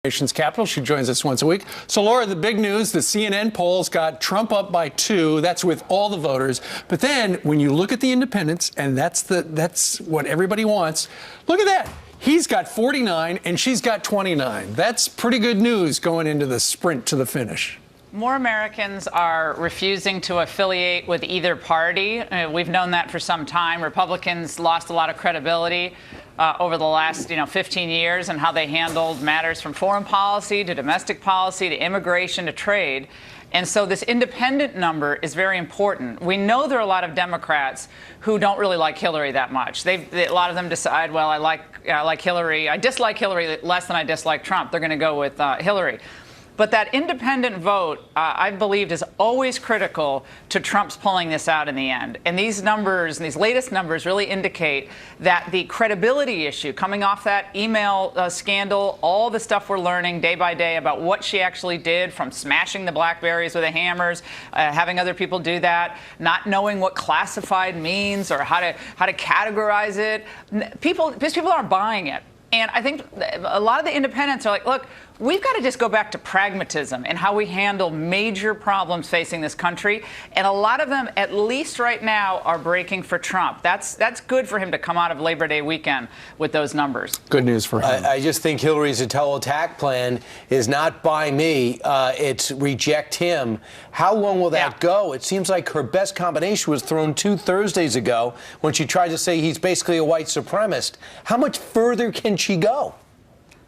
Nation's capital. She joins us once a week. So, Laura, the big news, the CNN polls got Trump up by 2. That's with all the voters. But then when you look at the independents, and that's what everybody wants, look at that. He's got 49 and she's got 29. That's pretty good news going into the sprint to the finish. More Americans are refusing to affiliate with either party. We've known that for some time. Republicans lost a lot of credibility over the last 15 years and how they handled matters from foreign policy to domestic policy to immigration to trade. And so this independent number is very important. We know there are a lot of Democrats who don't really like Hillary that much. A lot of them decide, well, I like Hillary. I dislike Hillary less than I dislike Trump. They're going to go with Hillary. But that independent vote, I believed, is always critical to Trump's pulling this out in the end. And these numbers, these latest numbers, really indicate that the credibility issue coming off that email scandal, all the stuff we're learning day by day about what she actually did, from smashing the Blackberries with the hammers, having other people do that, not knowing what classified means or how to categorize it. People aren't buying it. And I think a lot of the independents are like, look, we've got to just go back to pragmatism and how we handle major problems facing this country. And a lot of them, at least right now, are breaking for Trump. That's good for him to come out of Labor Day weekend with those numbers. Good news for him. I just think Hillary's Intel attack plan is not buy me, it's reject him. How long will that go? It seems like her best combination was thrown 2 Thursdays ago when she tried to say he's basically a white supremacist. How much further can she go?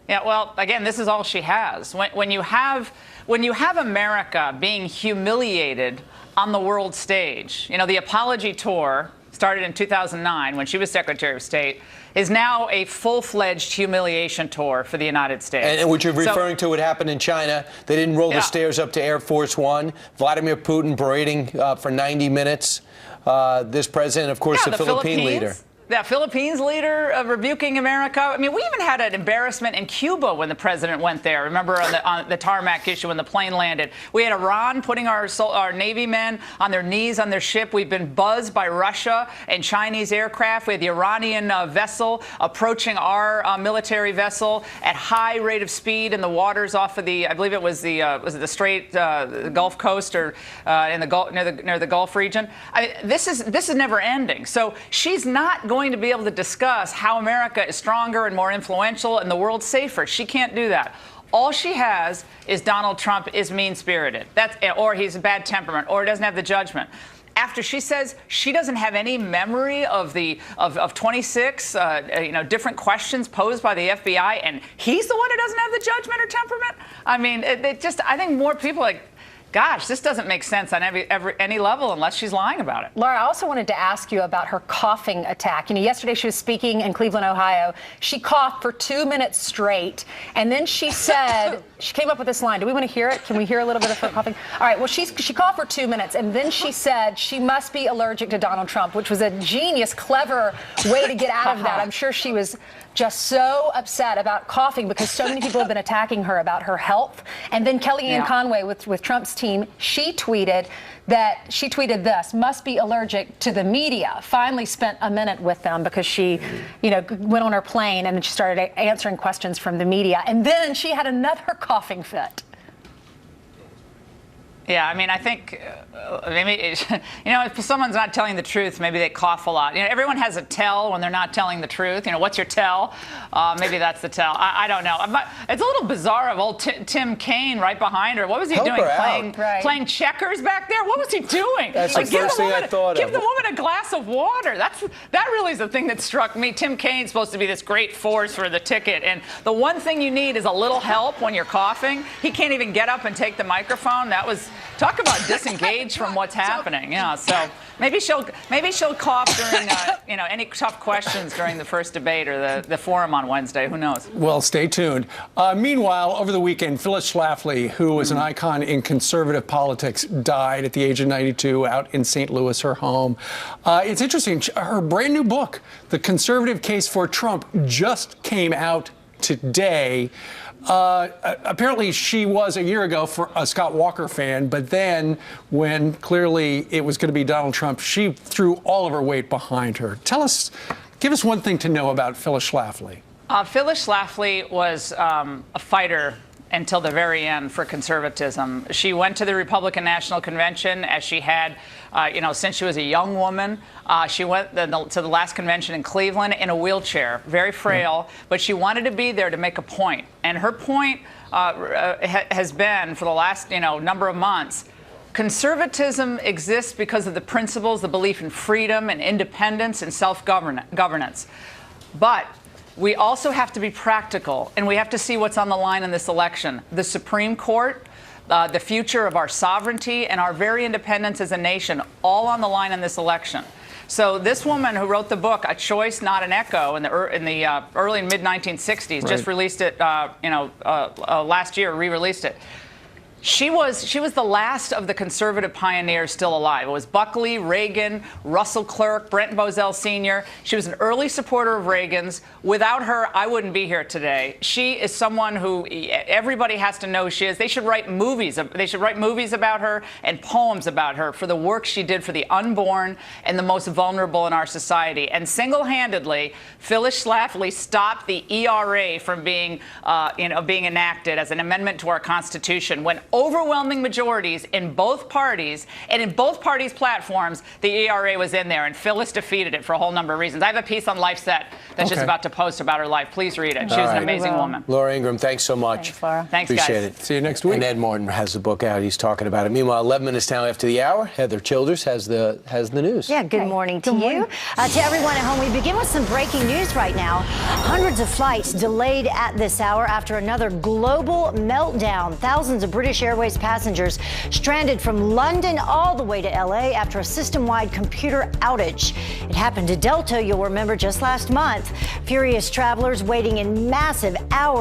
Yeah, well, again, this is all she has. When you have America being humiliated on the world stage, the apology tour started in 2009 when she was Secretary of State, is now a full-fledged humiliation tour for the United States. And what you're referring to, what happened in China, they didn't roll the stairs up to Air Force One. Vladimir Putin berating for 90 minutes. This president, of course, the Philippine leader. The Philippines leader rebuking America. I mean, we even had an embarrassment in Cuba when the president went there. Remember on the tarmac issue when the plane landed? We had Iran putting our Navy men on their knees on their ship. We've been buzzed by Russia and Chinese aircraft. We had the Iranian vessel approaching our military vessel at high rate of speed in the waters off of the, I believe it was the Strait, the Gulf Coast, or in the Gulf, near the Gulf region. This is never ending. So she's not going to be able to discuss how America is stronger and more influential and the world safer. She can't do that. All she has is Donald Trump is mean-spirited, or he's a bad temperament, or doesn't have the judgment. After she says she doesn't have any memory of 26 different questions posed by the FBI, and he's the one who doesn't have the judgment or temperament. I mean, I think more people are like, gosh, this doesn't make sense on any level unless she's lying about it. Laura, I also wanted to ask you about her coughing attack. Yesterday she was speaking in Cleveland, Ohio. She coughed for 2 minutes straight, and then she said, she came up with this line. Do we want to hear it? Can we hear a little bit of her coughing? All right, well, she coughed for 2 minutes, and then she said she must be allergic to Donald Trump, which was a genius, clever way to get out of that. I'm sure she was just so upset about coughing because so many people have been attacking her about her health. And then Kellyanne Conway with Trump's team, she tweeted this, must be allergic to the media. Finally spent a minute with them because she, went on her plane and then she started answering questions from the media. And then she had another coughing fit. Yeah, I mean, I think maybe, if someone's not telling the truth, maybe they cough a lot. Everyone has a tell when they're not telling the truth. What's your tell? Maybe that's the tell. I don't know. It's a little bizarre of old Tim Kaine right behind her. What was he doing? Playing checkers back there? What was he doing? That's the first thing I thought of. Give the woman a glass of water. That really is the thing that struck me. Tim Kaine's supposed to be this great force for the ticket. And the one thing you need is a little help when you're coughing. He can't even get up and take the microphone. Talk about disengaged from what's happening. Yeah, so maybe she'll cough during any tough questions during the first debate or the forum on Wednesday. Who knows? Well, stay tuned. Meanwhile, over the weekend, Phyllis Schlafly, who was an icon in conservative politics, died at the age of 92 out in St. Louis, her home. It's interesting. Her brand new book, The Conservative Case for Trump, just came out today. Apparently she was a year ago for a Scott Walker fan, but then when clearly it was going to be Donald Trump, she threw all of her weight behind her. Give us one thing to know about Phyllis Schlafly. Phyllis Schlafly was a fighter until the very end for conservatism. She went to the Republican National Convention as she had, since she was a young woman. She went to the last convention in Cleveland in a wheelchair, very frail, but she wanted to be there to make a point. And her point has been, for the last number of months, conservatism exists because of the principles, the belief in freedom and independence and self-governance. But we also have to be practical, and we have to see what's on the line in this election. The Supreme Court, the future of our sovereignty, and our very independence as a nation, all on the line in this election. So this woman who wrote the book, A Choice, Not an Echo, in the early mid-1960s, just released it, last year, re-released it. She was the last of the conservative pioneers still alive. It was Buckley, Reagan, Russell Clark, Brent Bozell Sr. She was an early supporter of Reagan's. Without her, I wouldn't be here today. She is someone who everybody has to know who she is. They should write movies. They should write movies about her and poems about her for the work she did for the unborn and the most vulnerable in our society. And single-handedly, Phyllis Schlafly stopped the ERA from being enacted as an amendment to our Constitution when overwhelming majorities in both parties and in both parties' platforms, the ERA was in there, and Phyllis defeated it for a whole number of reasons. I have a piece on LifeSet that's just about to post about her life. Please read it. She was an amazing woman. Laura Ingraham, thanks so much. Thanks, Laura. Thanks, Appreciate guys. it. See you next week. And Ed Martin has the book out. He's talking about it. Meanwhile, 11 minutes now after the hour, Heather Childers has the news. Yeah, good morning to you. To everyone at home, we begin with some breaking news right now. Hundreds of flights delayed at this hour after another global meltdown. Thousands of British Airways passengers stranded from London all the way to LA after a system-wide computer outage. It happened to Delta, you'll remember, just last month. Furious travelers waiting in massive hours